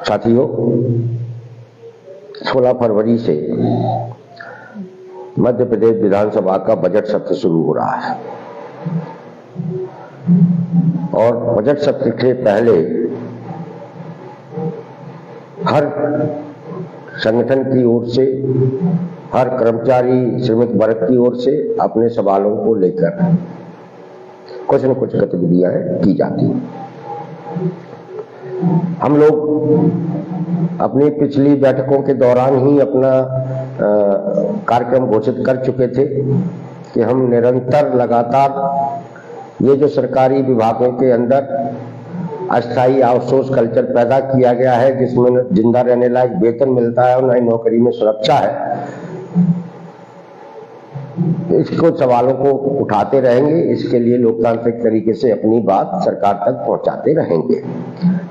साथियों, 16 फरवरी से मध्य प्रदेश विधानसभा का बजट सत्र शुरू हो रहा है और बजट सत्र के पहले हर संगठन की ओर से, हर कर्मचारी श्रमिक वर्ग की ओर से अपने सवालों को लेकर कुछ न कुछ गतिविधियां की जाती हैं। हम लोग अपनी पिछली बैठकों के दौरान ही अपना कार्यक्रम घोषित कर चुके थे कि हम निरंतर लगातार ये जो सरकारी विभागों के अंदर अस्थायी आउटसोर्स कल्चर पैदा किया गया है, जिसमें जिंदा रहने लायक वेतन मिलता है और नई नौकरी में सुरक्षा है, इसको सवालों को उठाते रहेंगे। इसके लिए लोकतांत्रिक तरीके से अपनी बात सरकार तक पहुंचाते रहेंगे।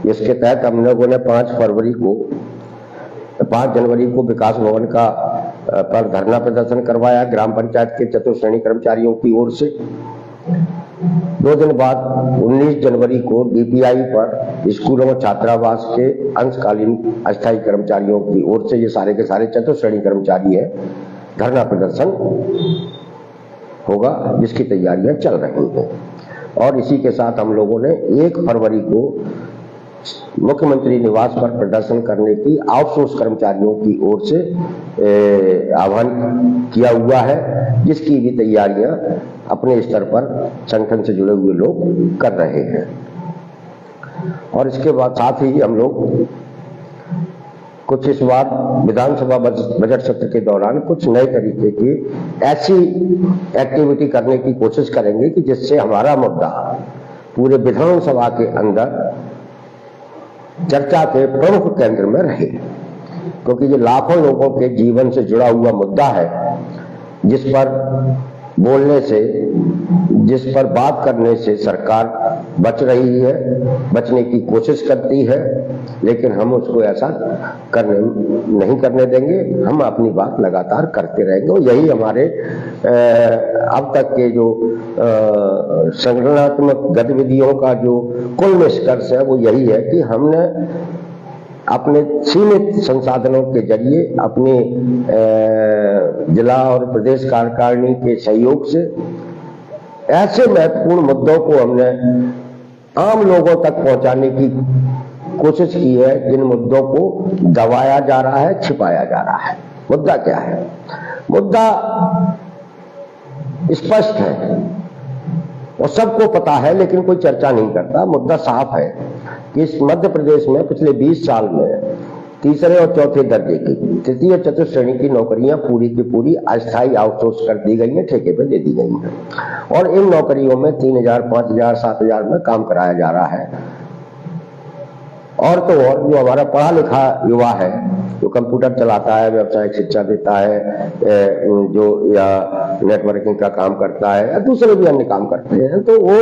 इसके तहत हम लोगों ने 5 जनवरी को विकास भवन का पर धरना प्रदर्शन करवाया ग्राम पंचायत के चतुर्श्रेणी कर्मचारियों की ओर से। 2 दिन बाद 19 जनवरी को डीपीआई पर स्कूलों और छात्रावास के अंशकालीन अस्थायी कर्मचारियों की ओर से, ये सारे के सारे चतुर्श्रेणी कर्मचारी है, धरना प्रदर्शन होगा, जिसकी तैयारियां चल रही हैं। और इसी के साथ हम लोगों ने 1 फरवरी को मुख्यमंत्री निवास पर प्रदर्शन करने की आउटसोर्स कर्मचारियों की ओर से आह्वान किया हुआ है, जिसकी भी तैयारियां अपने स्तर पर संगठन से जुड़े हुए लोग कर रहे हैं। और इसके बाद साथ ही हम लोग कुछ इस बार विधानसभा बजट सत्र के दौरान कुछ नए तरीके की ऐसी एक्टिविटी करने की कोशिश करेंगे कि जिससे हमारा मुद्दा पूरे विधानसभा के अंदर चर्चा के प्रमुख केंद्र में रहे, क्योंकि ये लाखों लोगों के जीवन से जुड़ा हुआ मुद्दा है, जिस पर बोलने से, जिस पर बात करने से सरकार बच रही है, बचने की कोशिश करती है, लेकिन हम उसको ऐसा नहीं करने देंगे। हम अपनी बात लगातार करते रहेंगे और यही हमारे अब तक के जो संगठनात्मक गतिविधियों का जो कुल निष्कर्ष है वो यही है कि हमने अपने सीमित संसाधनों के जरिए, अपने जिला और प्रदेश कार्यकारिणी के सहयोग से ऐसे महत्वपूर्ण मुद्दों को हमने आम लोगों तक पहुंचाने की कोशिश की है जिन मुद्दों को दबाया जा रहा है, छिपाया जा रहा है। मुद्दा क्या है? मुद्दा स्पष्ट है और सबको पता है, लेकिन कोई चर्चा नहीं करता। मुद्दा साफ है कि इस मध्य प्रदेश में पिछले 20 साल में तीसरे और चौथे दर्जे की, तृतीय चतुर्श्रेणी की नौकरियां पूरी की पूरी अस्थायी आउटसोर्स कर दी गई हैं, ठेके पे दे दी गई हैं और इन नौकरियों में 3000, 5000, 7000 में काम कराया जा रहा है। और तो और जो हमारा पढ़ा लिखा युवा है, जो कंप्यूटर चलाता है, व्यावसायिक शिक्षा देता है, जो या नेटवर्किंग का काम करता है या दूसरे भी अन्य काम करते हैं, तो वो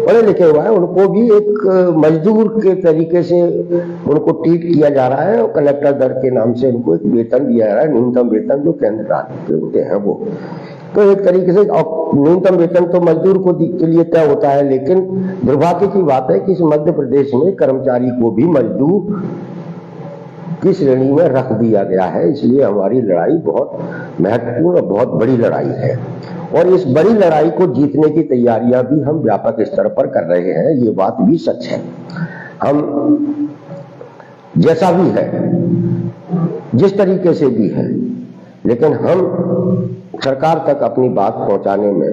पढ़े लिखे हुआ है, उनको भी एक मजदूर के तरीके से उनको ट्रीट किया जा रहा है और कलेक्टर दर के नाम से उनको एक वेतन दिया जा रहा है, न्यूनतम वेतन जो केंद्र राज्य होते हैं वो। तो एक तरीके से न्यूनतम वेतन तो मजदूर को के लिए तय होता है, लेकिन दुर्भाग्य की बात है कि इस मध्य प्रदेश में कर्मचारी को भी मजदूर की श्रेणी में रख दिया गया है। इसलिए हमारी लड़ाई बहुत महत्वपूर्ण और बहुत बड़ी लड़ाई है और इस बड़ी लड़ाई को जीतने की तैयारियां भी हम व्यापक स्तर पर कर रहे हैं। ये बात भी सच है। हम जैसा भी है, जिस तरीके से भी है, लेकिन हम सरकार तक अपनी बात पहुंचाने में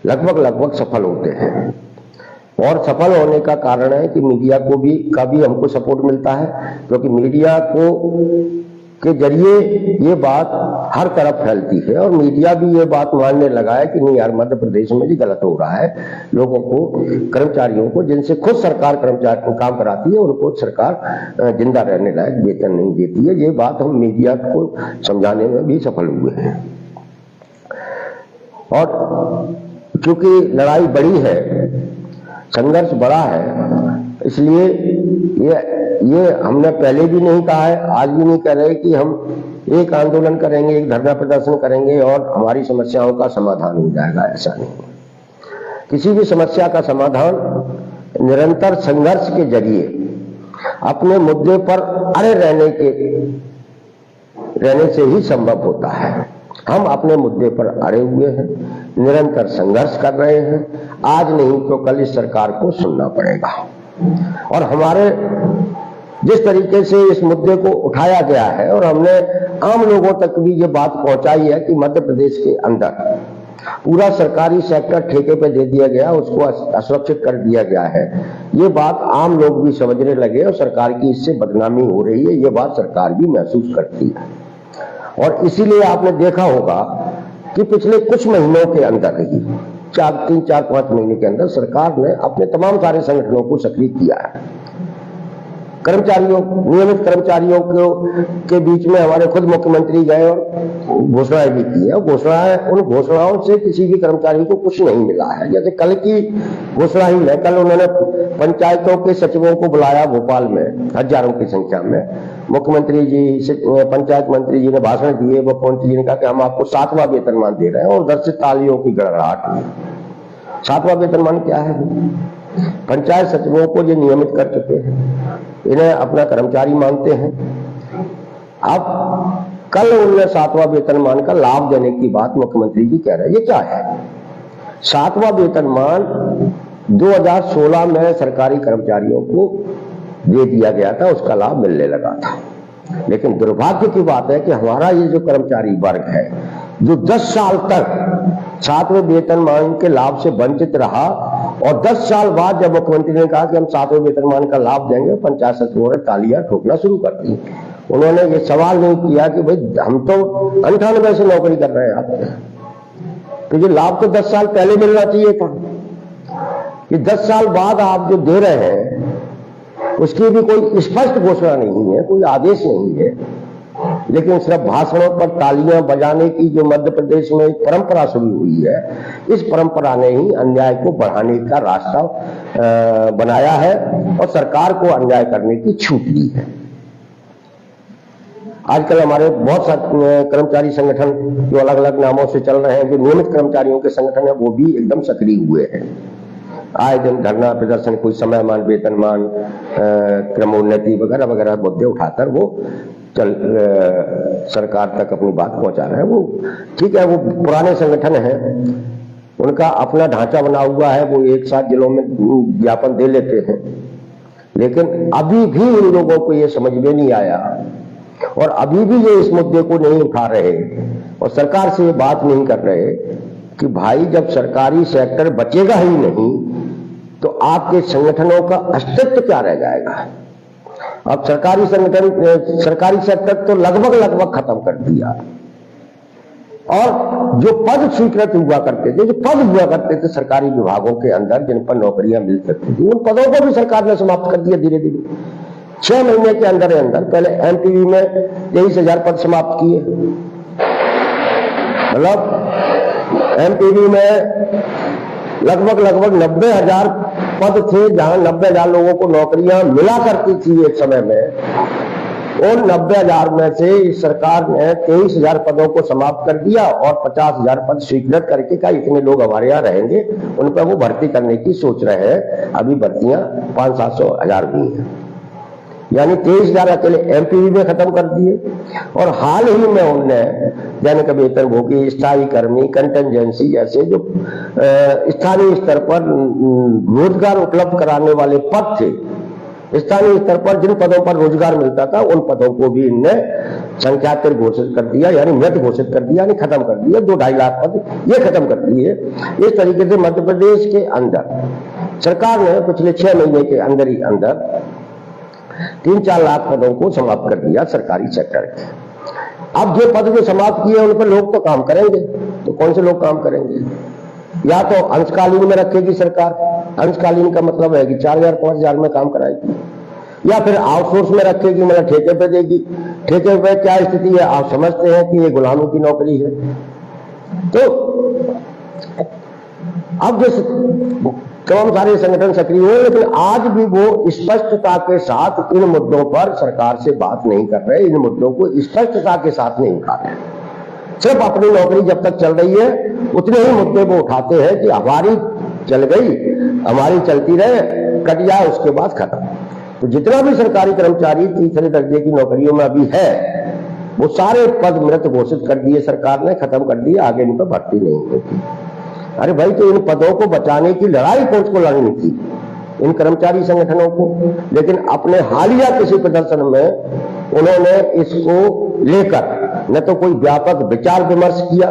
लगभग सफल होते हैं और सफल होने का कारण है कि मीडिया को भी हमको सपोर्ट मिलता है, क्योंकि मीडिया को के जरिए ये बात हर तरफ फैलती है और मीडिया भी ये बात मानने लगा है कि नहीं यार, मध्य प्रदेश में भी गलत हो रहा है। लोगों को, कर्मचारियों को, जिनसे खुद सरकार कर्मचारी को काम कराती है, उनको सरकार जिंदा रहने लायक वेतन नहीं देती है। ये बात हम मीडिया को समझाने में भी सफल हुए हैं। और क्योंकि लड़ाई बड़ी है, संघर्ष बड़ा है, इसलिए ये हमने पहले भी नहीं कहा है, आज भी नहीं कह रहे कि हम एक आंदोलन करेंगे, एक धरना प्रदर्शन करेंगे और हमारी समस्याओं का समाधान हो जाएगा। ऐसा नहीं। किसी भी समस्या का समाधान निरंतर संघर्ष के जरिए अपने मुद्दे पर अड़े रहने से ही संभव होता है। हम अपने मुद्दे पर अड़े हुए हैं, निरंतर संघर्ष कर रहे हैं। आज नहीं तो कल इस सरकार को सुनना पड़ेगा। और हमारे जिस तरीके से इस मुद्दे को उठाया गया है और हमने आम लोगों तक भी ये बात पहुंचाई है कि मध्य प्रदेश के अंदर पूरा सरकारी सेक्टर ठेके पे दे दिया गया, उसको असुरक्षित कर दिया गया है, ये बात आम लोग भी समझने लगे और सरकार की इससे बदनामी हो रही है, ये बात सरकार भी महसूस करती है। और इसीलिए आपने देखा होगा कि पिछले कुछ महीनों के अंदर ही 3-4-5 महीने के अंदर सरकार ने अपने तमाम सारे संगठनों को सक्रिय किया है। कर्मचारियों, नियमित कर्मचारियों के बीच में हमारे खुद मुख्यमंत्री गए और घोषणाएं भी की है। उन घोषणाओं से किसी भी कर्मचारी को कुछ नहीं मिला है। जैसे कल की घोषणा ही है, कल उन्होंने पंचायतों के सचिवों को बुलाया भोपाल में हजारों की संख्या में। मुख्यमंत्री जी, पंचायत मंत्री जी ने भाषण दिए, मुख्यमंत्री जी ने कहा कि हम आपको 7वां वेतनमान दे रहे हैं और उधर से तालियों की गड़गड़ाहट हुई। 7वां वेतनमान क्या है? पंचायत सचिवों को ये नियमित कर चुके हैं, इन्हें अपना कर्मचारी मानते हैं। अब कल उन्हें 7वां वेतनमान का लाभ देने की बात मुख्यमंत्री जी कह रहे हैं। ये क्या है? 7वां वेतनमान 2016 में सरकारी कर्मचारियों को दे दिया गया था, उसका लाभ मिलने लगा था। लेकिन दुर्भाग्य की बात है कि हमारा ये जो कर्मचारी वर्ग है, जो 10 साल तक 7वें वेतनमान के लाभ से वंचित रहा और 10 साल बाद जब मुख्यमंत्री ने कहा कि हम 7वें वेतनमान का लाभ देंगे, पंचायत सचिवों ने तालियां ठोकना शुरू कर दी। उन्होंने ये सवाल नहीं किया कि भाई हम तो 98 से नौकरी कर रहे हैं, आप तो ये लाभ तो 10 साल पहले मिलना चाहिए था। कि 10 साल बाद आप जो दे रहे हैं उसकी भी कोई स्पष्ट घोषणा नहीं है, कोई आदेश नहीं है, लेकिन सिर्फ भाषणों पर तालियां बजाने की जो मध्य प्रदेश में एक परंपरा शुरू हुई है, इस परंपरा ने ही अन्याय को बढ़ाने का रास्ता बनाया है और सरकार को अन्याय करने की छूट दी है। आजकल हमारे बहुत सारे कर्मचारी संगठन जो अलग अलग नामों से चल रहे हैं, जो नियमित कर्मचारियों के संगठन है, वो भी एकदम सक्रिय हुए हैं। आए दिन धरना प्रदर्शन, कोई समयमान, वेतनमान, क्रमोन्नति वगैरह वगैरह मुद्दे उठाकर वो सरकार तक अपनी बात पहुंचा रहे हैं। वो ठीक है, वो पुराने संगठन हैं, उनका अपना ढांचा बना हुआ है, वो एक साथ जिलों में ज्ञापन दे लेते हैं। लेकिन अभी भी उन लोगों को ये समझ में नहीं आया और अभी भी ये इस मुद्दे को नहीं उठा रहे और सरकार से ये बात नहीं कर रहे कि भाई जब सरकारी सेक्टर बचेगा ही नहीं तो आपके संगठनों का अस्तित्व क्या रह जाएगा। अब सरकारी सेक्टर तो लगभग खत्म कर दिया और जो पद स्वीकृत हुआ करते थे, जो पद हुआ करते थे सरकारी विभागों के अंदर जिन पर नौकरियां मिल सकती थी, उन पदों को भी सरकार ने समाप्त कर दिया धीरे धीरे। 6 महीने के अंदर पहले एमपीवी में 23,000 पद समाप्त किए। मतलब एमपीवी में लगभग 90,000 पद थे, जहां 90,000 लोगों को नौकरियां मिला करती थी एक समय में। उन 90,000 में से इस सरकार ने 23,000 पदों को समाप्त कर दिया और 50,000 पद स्वीकृत करके कहा इतने लोग हमारे यहाँ रहेंगे, उन पर वो भर्ती करने की सोच रहे हैं। अभी भर्तियां 500-700,000 हुई हैं, यानी 23,000 अकेले एमपीवी में खत्म कर दिए। और हाल ही में उनने दैनिक वेतनभोगी, स्थायी कर्मी, कंटेंजेंसी जैसे जो स्थानीय स्तर पर रोजगार उपलब्ध कराने वाले पद थे, स्थानीय स्तर पर जिन पदों पर रोजगार मिलता था, उन पदों को भी इनने संख्यातिर घोषित कर दिया, यानी मृत घोषित कर दिया, यानी खत्म कर दिया। 2-2.5 लाख पद ये खत्म कर दिए। इस तरीके से मध्य प्रदेश के अंदर सरकार ने पिछले 6 महीने के अंदर ही अंदर 3-4 लाख पदों को समाप्त कर दिया सरकारी सेक्टर के। अब जो पद जो समाप्त किए उन पर लोग तो काम करेंगे, तो कौन से लोग काम करेंगे? या तो अंशकालीन में रखेगी सरकार, अंशकालीन का मतलब है कि 4,000-5,000 में काम कराएगी, या फिर आउटसोर्स में रखेगी, मतलब ठेके पे देगी। ठेके पे क्या स्थिति है आप समझते हैं कि ये गुलामों की नौकरी है। तो अब जो तमाम सारे संगठन सक्रिय हुए, लेकिन आज भी वो स्पष्टता के साथ इन मुद्दों पर सरकार से बात नहीं कर रहे, इन मुद्दों को स्पष्टता के साथ नहीं उठा रहे। सिर्फ अपनी नौकरी जब तक चल रही है उतने ही मुद्दे वो उठाते हैं कि हमारी चल गई, हमारी चलती रहे, कट जाए, उसके बाद खत्म। तो जितना भी सरकारी कर्मचारी तीसरे दर्जे की नौकरियों में अभी है, वो सारे पद मृत घोषित कर दिए सरकार ने, खत्म कर दिए, आगे इन पर भर्ती नहीं होगी। अरे भाई, तो इन पदों को बचाने की लड़ाई कौन को लड़नी थी? इन कर्मचारी संगठनों को। लेकिन अपने हालिया किसी प्रदर्शन में उन्होंने इसको लेकर न तो कोई व्यापक विचार विमर्श किया।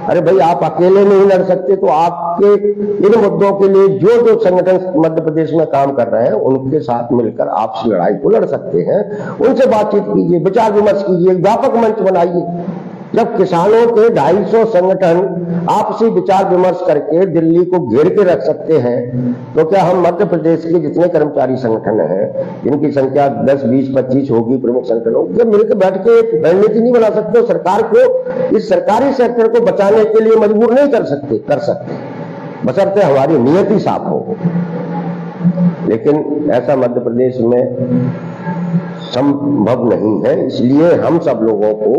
अरे भाई, आप अकेले नहीं लड़ सकते, तो आपके इन मुद्दों के लिए जो जो संगठन मध्य प्रदेश में काम कर रहे हैं उनके साथ मिलकर आप इस लड़ाई को लड़ सकते हैं। उनसे बातचीत कीजिए, विचार विमर्श कीजिए, व्यापक मंच बनाइए। जब किसानों के 250 संगठन आपसी विचार विमर्श करके दिल्ली को घेर के रख सकते हैं, तो क्या हम मध्य प्रदेश के जितने कर्मचारी संगठन हैं, जिनकी संख्या 10, 20, 25 होगी प्रमुख संगठनों, जब मिलकर बैठ के रणनीति नहीं बना सकते, तो सरकार को इस सरकारी सेक्टर को बचाने के लिए मजबूर नहीं कर सकते, बशर्ते हमारी नियति साफ हो। लेकिन ऐसा मध्य प्रदेश में संभव नहीं है। इसलिए हम सब लोगों को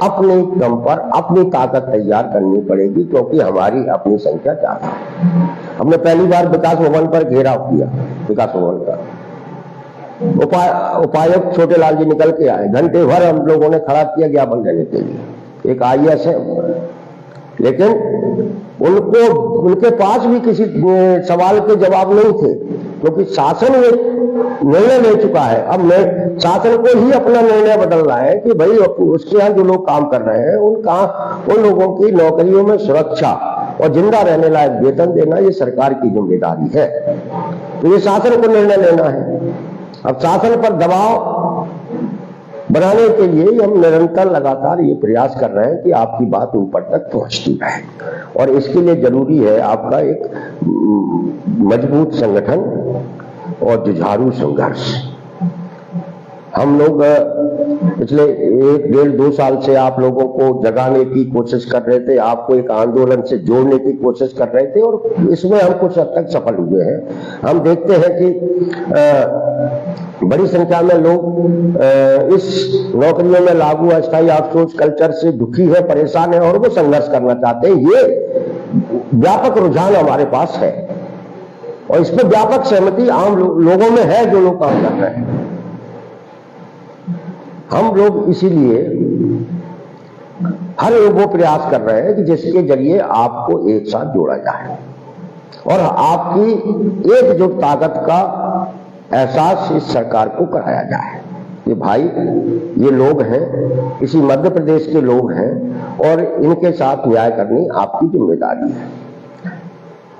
अपने दम पर अपनी ताकत तैयार करनी पड़ेगी, क्योंकि हमारी अपनी संख्या ज्यादा है। हमने पहली बार विकास भवन पर घेराव किया, विकास भवन का उपायुक्त छोटे लाल जी निकल के आए, घंटे भर हम लोगों ने खड़ा किया ज्ञापन देने के लिए। एक IAS है, लेकिन उनके पास भी किसी सवाल के जवाब नहीं थे, क्योंकि शासन एक निर्णय ले चुका है। अब मैं शासन को ही अपना निर्णय बदलना है कि भाई उसके यहाँ जो लोग काम कर रहे हैं उन लोगों की नौकरियों में सुरक्षा और जिंदा रहने लायक वेतन देना, ये सरकार की जिम्मेदारी है। तो ये शासन को निर्णय लेना है। अब शासन पर दबाव बनाने के लिए हम निरंतर लगातार ये प्रयास कर रहे हैं कि आपकी बात ऊपर तक पहुंचती रहे, और इसके लिए जरूरी है आपका एक मजबूत संगठन और जुझारू संघर्ष। हम लोग पिछले 1-1.5-2 साल से आप लोगों को जगाने की कोशिश कर रहे थे, आपको एक आंदोलन से जोड़ने की कोशिश कर रहे थे, और इसमें हम कुछ हद तक सफल हुए हैं। हम देखते हैं कि बड़ी संख्या में लोग इस नौकरियों में लागू अस्थायी आउटसोर्स कल्चर से दुखी है, परेशान है, और वो संघर्ष करना चाहते हैं। ये व्यापक रुझान हमारे पास है, और इस पर व्यापक सहमति आम लोगों में है, जो लोग काम कर रहे हैं। हम लोग इसीलिए हर वो प्रयास कर रहे हैं कि जिसके जरिए आपको एक साथ जोड़ा जाए और आपकी एकजुट ताकत का एहसास इस सरकार को कराया जाए कि भाई ये लोग हैं, इसी मध्य प्रदेश के लोग हैं, और इनके साथ न्याय करनी आपकी जिम्मेदारी है।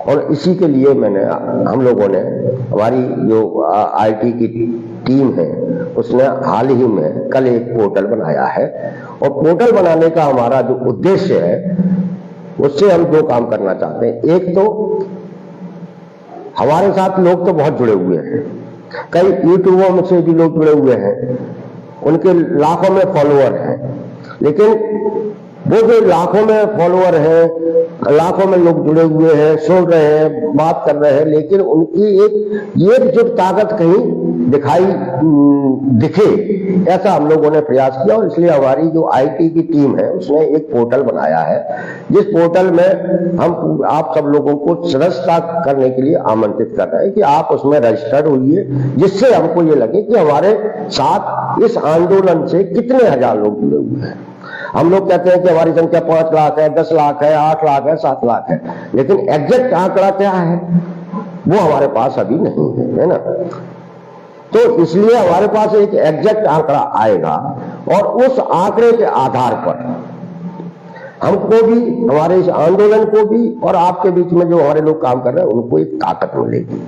और इसी के लिए हम लोगों ने, हमारी जो IT की टीम है, उसने हाल ही में कल एक पोर्टल बनाया है, और पोर्टल बनाने का हमारा जो उद्देश्य है, उससे हम 2 काम करना चाहते हैं। एक तो हमारे साथ लोग तो बहुत जुड़े हुए हैं, कई यूट्यूबों से भी लोग जुड़े हुए हैं, उनके लाखों में फॉलोअर हैं, लेकिन वो जो लाखों में फॉलोअर हैं, लाखों में लोग जुड़े हुए हैं, सुन रहे हैं, बात कर रहे हैं, लेकिन उनकी एकजुट ताकत कहीं दिखे, ऐसा हम लोगों ने प्रयास किया। और इसलिए हमारी जो IT की टीम है, उसने एक पोर्टल बनाया है, जिस पोर्टल में हम आप सब लोगों को सदस्यता करने के लिए आमंत्रित कर रहे हैं कि आप उसमें रजिस्टर्ड होइए, जिससे हमको ये लगे कि हमारे साथ इस आंदोलन से कितने हजार लोग जुड़े हुए हैं। हम लोग कहते हैं कि हमारी संख्या 5 लाख है, 10 लाख है, 8 लाख है, 7 लाख है, लेकिन एग्जैक्ट आंकड़ा क्या है वो हमारे पास अभी नहीं है ना। तो इसलिए हमारे पास एक एग्जैक्ट आंकड़ा आएगा, और उस आंकड़े के आधार पर हमको भी, हमारे इस आंदोलन को भी, और आपके बीच में जो हमारे लोग काम कर रहे हैं उनको एक ताकत मिलेगी।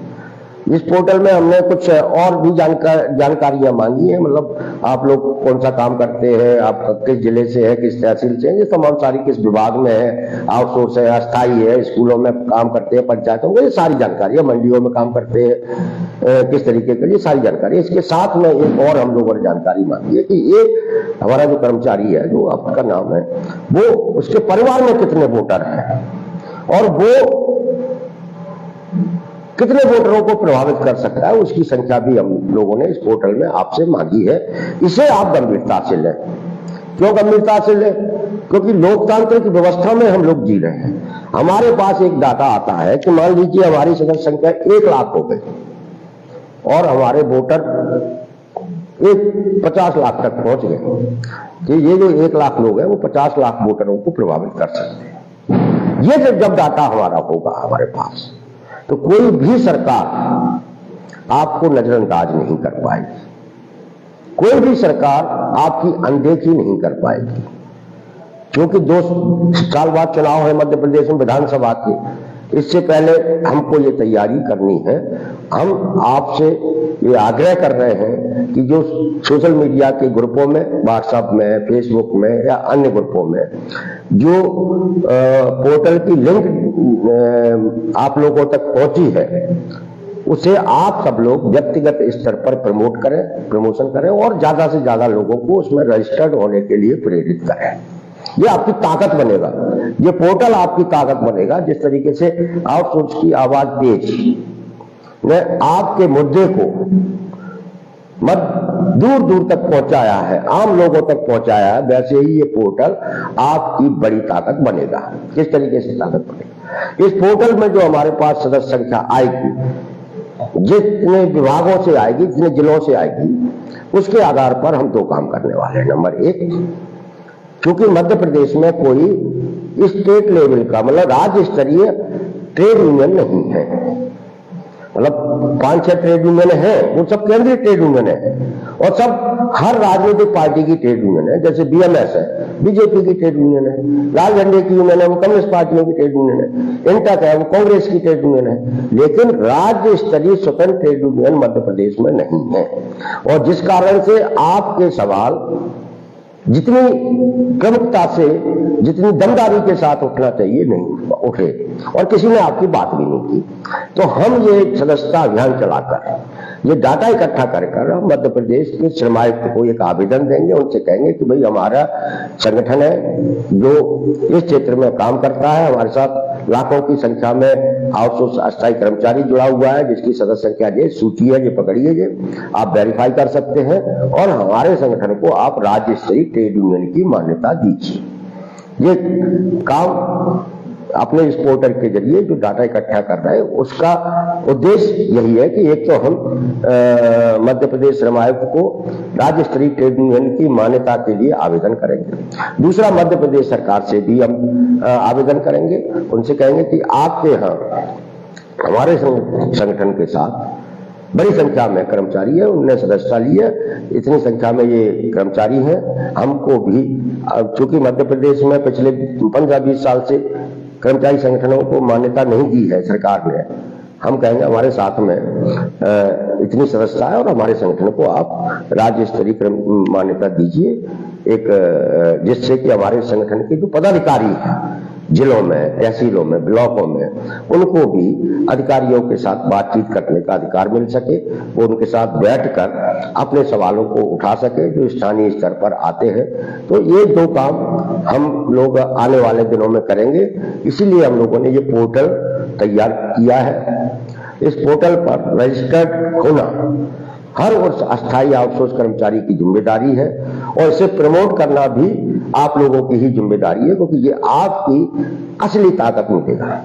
इस पोर्टल में हमने कुछ और भी जानकारियां मांगी है, मतलब आप लोग कौन सा काम करते हैं, आप किस जिले से है, किस तहसील से है, ये तमाम सारी, किस विभाग में है, आउटसोर्स है, अस्थायी है, स्कूलों में काम करते हैं, पंचायतों में, ये सारी जानकारी है, मंडियों में काम करते हैं, किस तरीके के, ये सारी जानकारी। इसके साथ में एक और हम लोगों ने जानकारी मांगी है कि ये हमारा जो कर्मचारी है, जो आपका नाम है, वो उसके परिवार में कितने वोटर हैं, और वो कितने वोटरों को प्रभावित कर सकता है, उसकी संख्या भी हम लोगों ने इस पोर्टल में आपसे मांगी है। इसे आप गंभीरता से लें। क्यों गंभीरता से लें? क्योंकि लोकतांत्रिक व्यवस्था में हम लोग जी रहे हैं। हमारे पास एक डाटा आता है कि मान लीजिए हमारी सदस्य संख्या 1 लाख हो गई, और हमारे वोटर एक 50 लाख तक पहुंच गए कि ये जो 1 लाख लोग हैं वो 50 लाख वोटरों को प्रभावित कर सकते हैं। ये जब डाटा हमारा होगा हमारे पास, तो कोई भी सरकार आपको नजरअंदाज नहीं कर पाएगी, कोई भी सरकार आपकी अनदेखी नहीं कर पाएगी। क्योंकि 2 साल बाद चुनाव है मध्य प्रदेश में विधानसभा के, इससे पहले हमको ये तैयारी करनी है। हम आपसे ये आग्रह कर रहे हैं कि जो सोशल मीडिया के ग्रुपों में, व्हाट्सएप में, फेसबुक में या अन्य ग्रुपों में जो पोर्टल की लिंक आप लोगों तक पहुंची है, उसे आप सब लोग व्यक्तिगत स्तर पर प्रमोशन करें और ज्यादा से ज्यादा लोगों को उसमें रजिस्टर्ड होने के लिए प्रेरित करें। ये आपकी ताकत बनेगा, ये पोर्टल आपकी ताकत बनेगा। जिस तरीके से आउटसोर्स की आवाज तेज ने आपके मुद्दे को दूर दूर तक पहुंचाया है, आम लोगों तक पहुंचाया है, वैसे ही ये पोर्टल आपकी बड़ी ताकत बनेगा। किस तरीके से ताकत बनेगा? इस पोर्टल में जो हमारे पास सदस्य संख्या आएगी, जितने विभागों से आएगी, जितने जिलों से आएगी, उसके आधार पर हम 2 काम करने वाले हैं। नंबर 1, क्योंकि मध्य प्रदेश में कोई स्टेट लेवल का मतलब राज्य स्तरीय ट्रेड यूनियन नहीं है, मतलब 5-6 ट्रेड यूनियन है, वो सब केंद्रीय ट्रेड यूनियन है और सब हर राजनीतिक पार्टी की ट्रेड यूनियन है। जैसे बीएमएस है, बीजेपी की ट्रेड यूनियन है, लाल झंडे की यूनियन है, वो कम्युनिस्ट पार्टियों की ट्रेड यूनियन है, इंटक है, वो कांग्रेस की ट्रेड यूनियन है। लेकिन राज्य स्तरीय स्वतंत्र ट्रेड यूनियन मध्य प्रदेश में नहीं है, और जिस कारण से आपके सवाल जितनी प्रमुखता से, जितनी दमदारी के साथ उठना चाहिए नहीं उठे, और किसी ने आपकी बात भी नहीं की। तो हम ये सदस्यता अभियान चलाकर ये डाटा इकट्ठा कर हम मध्य प्रदेश के श्रम आयुक्त को एक आवेदन देंगे, उनसे कहेंगे कि भाई हमारा संगठन है जो इस क्षेत्र में काम करता है, हमारे साथ लाखों की संख्या में आउटसोर्स अस्थायी कर्मचारी जुड़ा हुआ है, जिसकी सदस्य संख्या ये सूची है, ये पकड़िए, ये आप वेरीफाई कर सकते हैं, और हमारे संगठन को आप राज्य स्तरीय ट्रेड यूनियन की मान्यता दीजिए। ये काम अपने इस पोर्टल के जरिए जो डाटा इकट्ठा कर रहे हैं, उसका उद्देश्य यही है कि एक तो हम मध्य प्रदेश श्रम आयुक्त को राज्य स्तरीय ट्रेड यूनियन की मान्यता के लिए आवेदन करेंगे। दूसरा, मध्य प्रदेश सरकार से भी हम आवेदन करेंगे, उनसे कहेंगे कि आपके यहाँ हमारे संगठन के साथ बड़ी संख्या में कर्मचारी है, उनने सदस्यता ली है, इतनी संख्या में ये कर्मचारी हैं, हमको भी, चूंकि मध्य प्रदेश में पिछले 15-20 साल से कर्मचारी संगठनों को मान्यता नहीं दी है सरकार ने, हम कहेंगे हमारे साथ में इतनी सदस्यता है और हमारे संगठन को आप राज्य स्तरीय मान्यता दीजिए, एक जिससे कि हमारे संगठन के जो पदाधिकारी हैं जिलों में, तहसीलों में, ब्लॉकों में, उनको भी अधिकारियों के साथ बातचीत करने का अधिकार मिल सके, वो उनके साथ बैठकर अपने सवालों को उठा सके जो स्थानीय स्तर पर आते हैं। तो ये 2 काम हम लोग आने वाले दिनों में करेंगे, इसीलिए हम लोगों ने ये पोर्टल तैयार किया है। इस पोर्टल पर रजिस्टर्ड होना हर उस अस्थायी आउटसोर्स कर्मचारी की जिम्मेदारी है, और इसे प्रमोट करना भी आप लोगों की ही जिम्मेदारी है, क्योंकि ये आपकी असली ताकत मिलेगा।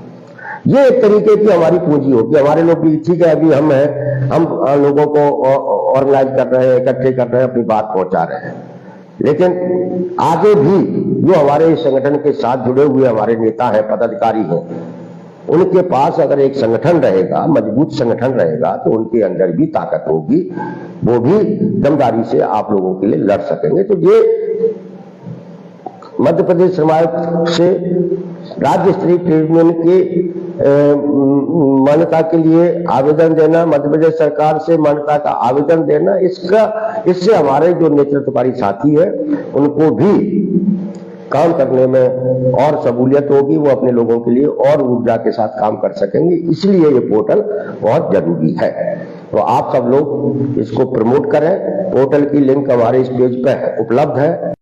ये एक तरीके की हमारी पूंजी होगी। हमारे लोग भी ठीक है, अभी हम हैं, हम लोगों को ऑर्गेनाइज कर रहे हैं, इकट्ठे कर रहे हैं, अपनी बात पहुंचा रहे हैं, लेकिन आगे भी जो हमारे इस संगठन के साथ जुड़े हुए हमारे नेता हैं, पदाधिकारी हैं, उनके पास अगर एक संगठन रहेगा, मजबूत संगठन रहेगा, तो उनके अंदर भी ताकत होगी, वो भी दमदारी से आप लोगों के लिए लड़ सकेंगे। तो ये मध्य प्रदेश श्रम आयुक्त से राज्य स्तरीय ट्रेड यूनियन के मान्यता के लिए आवेदन देना, मध्य प्रदेश सरकार से मान्यता का आवेदन देना, इससे हमारे जो नेतृत्वकारी साथी है उनको भी काम करने में और सहूलियत होगी, वो अपने लोगों के लिए और ऊर्जा के साथ काम कर सकेंगे। इसलिए ये पोर्टल बहुत जरूरी है। तो आप सब लोग इसको प्रमोट करें। पोर्टल की लिंक हमारे इस पेज पर उपलब्ध है।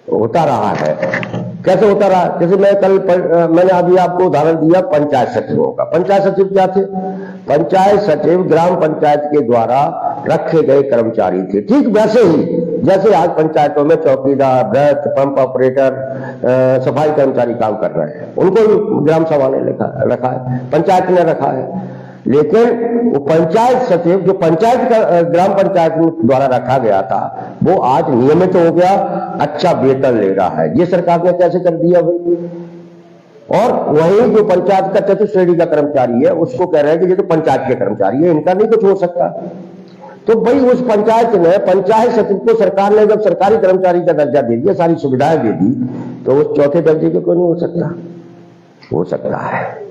होता रहा है। कैसे होता रहा? जैसे मैंने अभी आपको उदाहरण दिया पंचायत सचिवों का। पंचायत सचिव क्या थे? पंचायत सचिव ग्राम पंचायत के द्वारा रखे गए कर्मचारी थे। ठीक वैसे ही जैसे आज पंचायतों में चौकीदार, व्रत, पंप ऑपरेटर, सफाई कर्मचारी काम कर रहे हैं, उनको भी ग्राम सभा ने रखा है, पंचायत ने रखा है। लेकिन वो पंचायत सचिव जो पंचायत का ग्राम पंचायत द्वारा रखा गया था, वो आज नियमित हो गया, अच्छा वेतन ले रहा है। ये सरकार ने कैसे कर दिया भाई? और वही जो पंचायत का चतुर्थ श्रेणी का कर्मचारी है, उसको कह रहे हैं कि ये तो पंचायत के कर्मचारी है, इनका नहीं कुछ हो सकता। तो भाई उस पंचायत ने, पंचायत सचिव को सरकार ने जब सरकारी कर्मचारी का दर्जा दे दिया, सारी सुविधाएं दे दी, तो वो चौथे दर्जे के क्यों नहीं हो सकता? हो सकता है।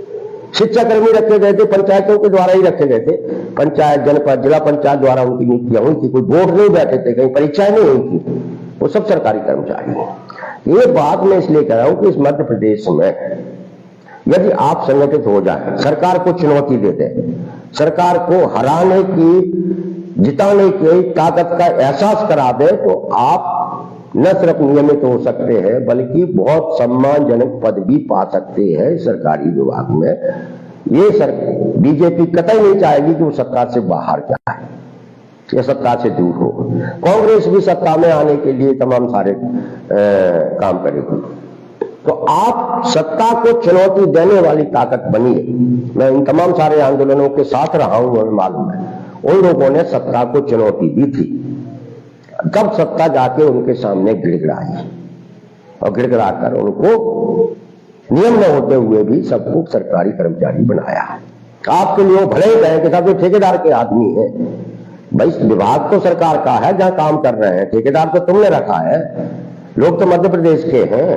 शिक्षा कर्मी रखे गए थे, पंचायतों के द्वारा ही रखे गए थे। पंचायत, जनपद, जिला पंचायत द्वारा उनकी नियुक्तियां हुई थी, कोई बोर्ड नहीं बैठे थे, कहीं परीक्षाएं नहीं हुई थी, वो सब सरकारी कर्मचारी हैं। ये बात मैं इसलिए कह रहा हूं कि इस मध्य प्रदेश में यदि आप संगठित हो जाए, सरकार को चुनौती दे दें, सरकार को हराने की, जिताने की ताकत का एहसास करा दे, तो आप न सिर्फ नियमित हो सकते हैं बल्कि बहुत सम्मानजनक पद भी पा सकते हैं सरकारी विभाग में। ये बीजेपी कतई नहीं चाहेगी कि वो सत्ता से बाहर जाए या सत्ता से दूर हो। कांग्रेस भी सत्ता में आने के लिए तमाम सारे काम करेगी। तो आप सत्ता को चुनौती देने वाली ताकत बनिए। मैं इन तमाम सारे आंदोलनों के साथ रहा हूं, हमें मालूम है उन लोगों ने सत्ता को चुनौती दी थी, तब सत्ता जाके उनके सामने गिड़गिड़ाई और गिड़गिड़ाकर उनको नियम न होते हुए भी सबको सरकारी कर्मचारी बनाया। आपके लिए वो भले ही कहें कि साहब ये ठेकेदार के आदमी है, भाई विभाग तो सरकार का है जहां काम कर रहे हैं, ठेकेदार तो तुमने रखा है, लोग तो मध्य प्रदेश के हैं।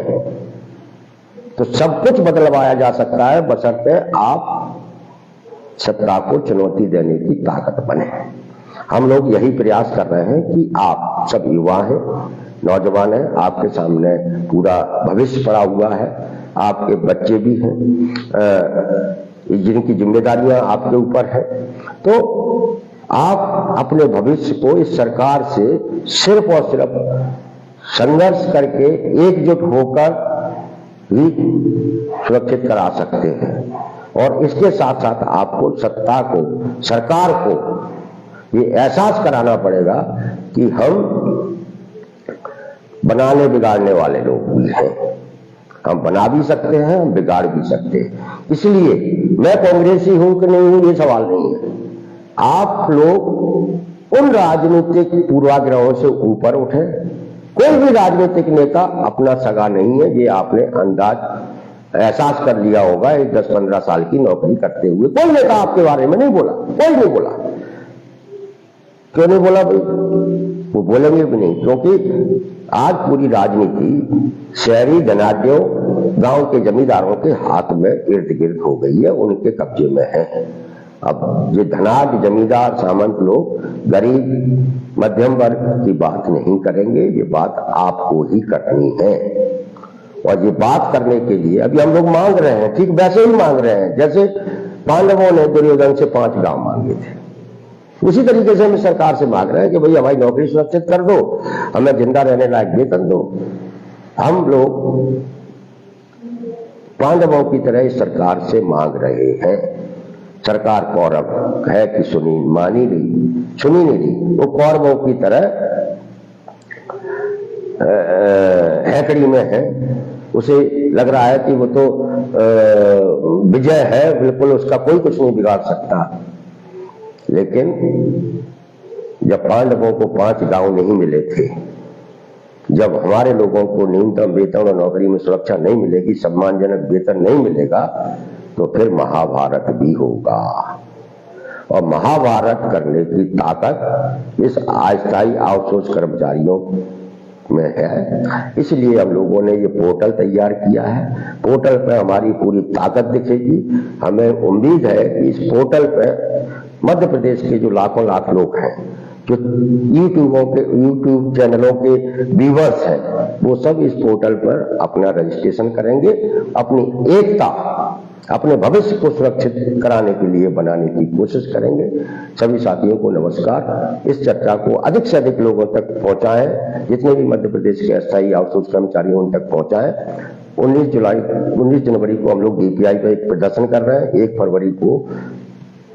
तो सब कुछ बदलवाया जा सकता है बशर्ते आप सत्ता को चुनौती देने की ताकत बने। हम लोग यही प्रयास कर रहे हैं कि आप सब युवा हैं, नौजवान हैं, आपके सामने पूरा भविष्य पड़ा हुआ है, आपके बच्चे भी हैं, जिनकी जिम्मेदारियां आपके ऊपर है। तो आप अपने भविष्य को इस सरकार से सिर्फ और सिर्फ संघर्ष करके एकजुट होकर ही सुरक्षित करा सकते हैं। और इसके साथ साथ आपको सत्ता को, सरकार को ये एहसास कराना पड़ेगा कि हम बनाने बिगाड़ने वाले लोग भी हैं, हम बना भी सकते हैं, हम बिगाड़ भी सकते हैं। इसलिए मैं कांग्रेसी हूं कि नहीं हूं ये सवाल नहीं है। आप लोग उन राजनीतिक पूर्वाग्रहों से ऊपर उठे। कोई भी राजनीतिक नेता अपना सगा नहीं है, ये आपने एहसास कर लिया होगा। एक 10-15 साल की नौकरी करते हुए कोई नेता आपके बारे में नहीं बोला, कोई नहीं बोला। क्यों नहीं बोला भाई? वो बोलेंगे भी नहीं, क्योंकि आज पूरी राजनीति शहरी धनाढ्यों, गांव के जमींदारों के हाथ में इर्द गिर्द हो गई है, उनके कब्जे में है। अब ये धनाढ्य जमींदार सामंत लोग गरीब मध्यम वर्ग की बात नहीं करेंगे, ये बात आपको ही करनी है। और ये बात करने के लिए अभी हम लोग मांग रहे हैं, ठीक वैसे ही मांग रहे हैं जैसे पांडवों ने दुर्योधन से 5 गांव मांगे थे। उसी तरीके से हम सरकार से मांग रहे हैं कि भाई हमारी नौकरी सुरक्षित कर दो, हमें जिंदा रहने लायक वेतन दो। हम लोग पांडवों की तरह इस सरकार से मांग रहे हैं। सरकार कौरव है कि सुनी नहीं रही, वो कौरवों की तरह हैकड़ी में है। उसे लग रहा है कि वो तो विजय है, बिल्कुल उसका कोई कुछ नहीं बिगाड़ सकता। लेकिन जब पांडवों को 5 गांव नहीं मिले थे, जब हमारे लोगों को न्यूनतम वेतन और नौकरी में सुरक्षा नहीं मिलेगी, सम्मानजनक वेतन नहीं मिलेगा, तो फिर महाभारत भी होगा। और महाभारत करने की ताकत इस अस्थायी आउटसोर्स कर्मचारियों में है। इसलिए हम लोगों ने ये पोर्टल तैयार किया है। पोर्टल पे हमारी पूरी ताकत दिखेगी। हमें उम्मीद है कि इस पोर्टल पे मध्य प्रदेश के जो लाखों लाख लोग हैं, जो यूट्यूब चैनलों के व्यूअर्स हैं, वो सब इस पोर्टल पर अपना रजिस्ट्रेशन करेंगे, अपनी एकता अपने भविष्य को सुरक्षित कराने के लिए बनाने की कोशिश करेंगे। सभी साथियों को नमस्कार। इस चर्चा को अधिक से अधिक लोगों तक पहुंचाएं, जितने भी मध्य प्रदेश के अस्थायी आउटसोर्स कर्मचारी उन तक पहुंचाएं। 19 जनवरी को हम लोग डीपीआई पर एक प्रदर्शन कर रहे हैं। 1 फरवरी को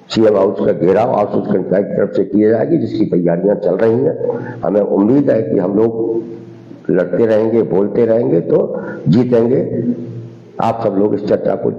सीएम हाउस का घेराव आउटसोर्स कर्मचारी की तरफ से किया जाएगी, जिसकी तैयारियां चल रही हैं। हमें उम्मीद है कि हम लोग लड़ते रहेंगे, बोलते रहेंगे तो जीतेंगे। आप सब लोग इस चर्चा को